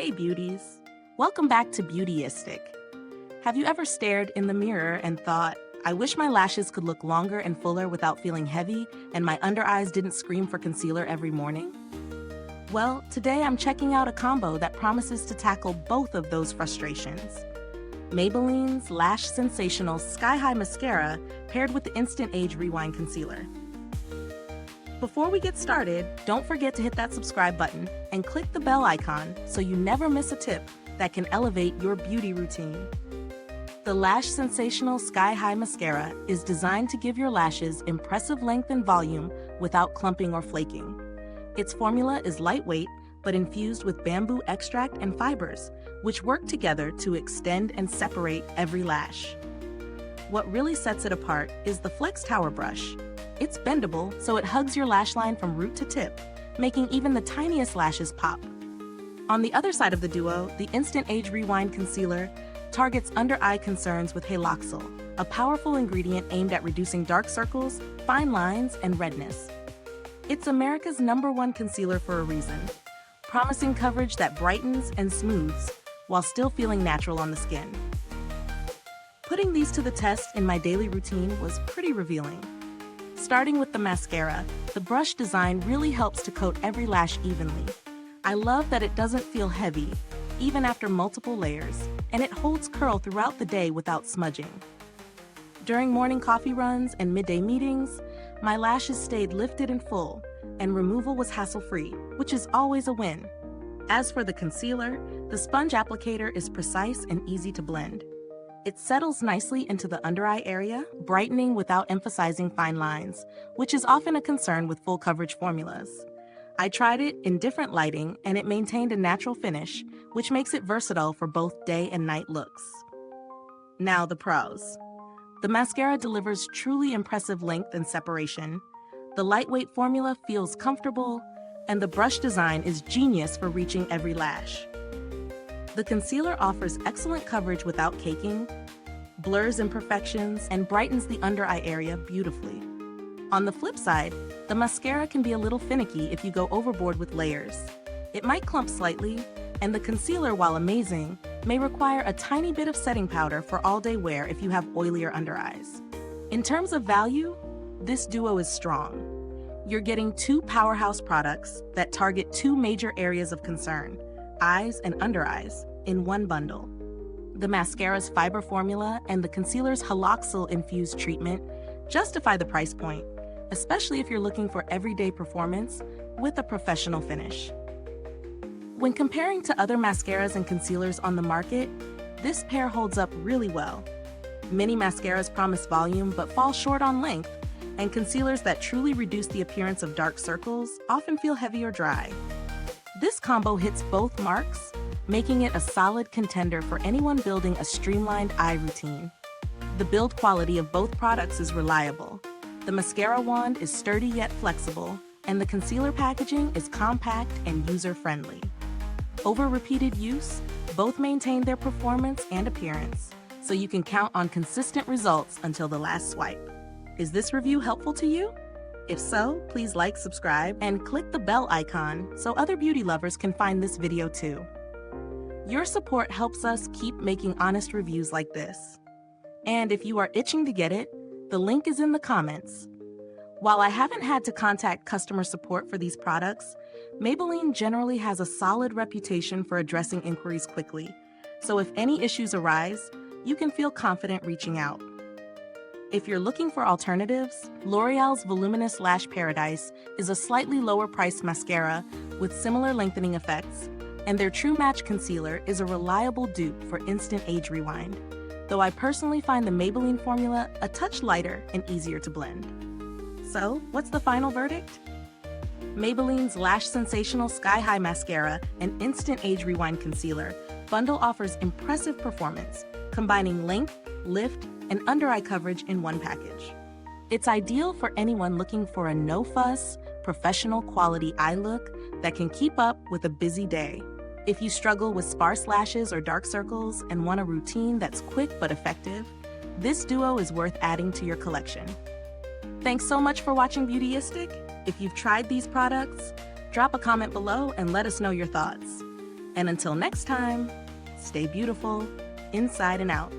Hey beauties! Welcome back to Beautyistic. Have you ever stared in the mirror and thought, I wish my lashes could look longer and fuller without feeling heavy and my under eyes didn't scream for concealer every morning? Well, today I'm checking out a combo that promises to tackle both of those frustrations. Maybelline's Lash Sensational Sky High Mascara paired with the Instant Age Rewind Concealer. Before we get started, don't forget to hit that subscribe button and click the bell icon so you never miss a tip that can elevate your beauty routine. The Lash Sensational Sky High Mascara is designed to give your lashes impressive length and volume without clumping or flaking. Its formula is lightweight but infused with bamboo extract and fibers, which work together to extend and separate every lash. What really sets it apart is the Flex Tower brush. It's bendable, so it hugs your lash line from root to tip, making even the tiniest lashes pop. On the other side of the duo, the Instant Age Rewind Concealer targets under-eye concerns with Haloxyl, a powerful ingredient aimed at reducing dark circles, fine lines, and redness. It's America's #1 concealer for a reason, promising coverage that brightens and smooths while still feeling natural on the skin. Putting these to the test in my daily routine was pretty revealing. Starting with the mascara, the brush design really helps to coat every lash evenly. I love that it doesn't feel heavy, even after multiple layers, and it holds curl throughout the day without smudging. During morning coffee runs and midday meetings, my lashes stayed lifted and full, and removal was hassle-free, which is always a win. As for the concealer, the sponge applicator is precise and easy to blend. It settles nicely into the under-eye area, brightening without emphasizing fine lines, which is often a concern with full coverage formulas. I tried it in different lighting and it maintained a natural finish, which makes it versatile for both day and night looks. Now the pros. The mascara delivers truly impressive length and separation. The lightweight formula feels comfortable, and the brush design is genius for reaching every lash. The concealer offers excellent coverage without caking, blurs imperfections, and brightens the under-eye area beautifully. On the flip side, the mascara can be a little finicky if you go overboard with layers. It might clump slightly, and the concealer, while amazing, may require a tiny bit of setting powder for all-day wear if you have oilier under-eyes. In terms of value, this duo is strong. You're getting two powerhouse products that target two major areas of concern: eyes and under eyes, in one bundle. The mascara's fiber formula and the concealer's Haloxyl-infused treatment justify the price point, especially if you're looking for everyday performance with a professional finish. When comparing to other mascaras and concealers on the market, this pair holds up really well. Many mascaras promise volume but fall short on length, and concealers that truly reduce the appearance of dark circles often feel heavy or dry. This combo hits both marks, making it a solid contender for anyone building a streamlined eye routine. The build quality of both products is reliable. The mascara wand is sturdy yet flexible, and the concealer packaging is compact and user-friendly. Over repeated use, both maintain their performance and appearance, so you can count on consistent results until the last swipe. Is this review helpful to you? If so, please like, subscribe, and click the bell icon so other beauty lovers can find this video too. Your support helps us keep making honest reviews like this. And if you are itching to get it, the link is in the comments. While I haven't had to contact customer support for these products, Maybelline generally has a solid reputation for addressing inquiries quickly, so if any issues arise, you can feel confident reaching out. If you're looking for alternatives, L'Oreal's Voluminous Lash Paradise is a slightly lower-priced mascara with similar lengthening effects, and their True Match Concealer is a reliable dupe for Instant Age Rewind, though I personally find the Maybelline formula a touch lighter and easier to blend. So, what's the final verdict? Maybelline's Lash Sensational Sky High Mascara and Instant Age Rewind Concealer bundle offers impressive performance, combining length, lift, and under-eye coverage in one package. It's ideal for anyone looking for a no-fuss, professional quality eye look that can keep up with a busy day. If you struggle with sparse lashes or dark circles and want a routine that's quick but effective, this duo is worth adding to your collection. Thanks so much for watching Beautyistic. If you've tried these products, drop a comment below and let us know your thoughts. And until next time, stay beautiful, inside and out.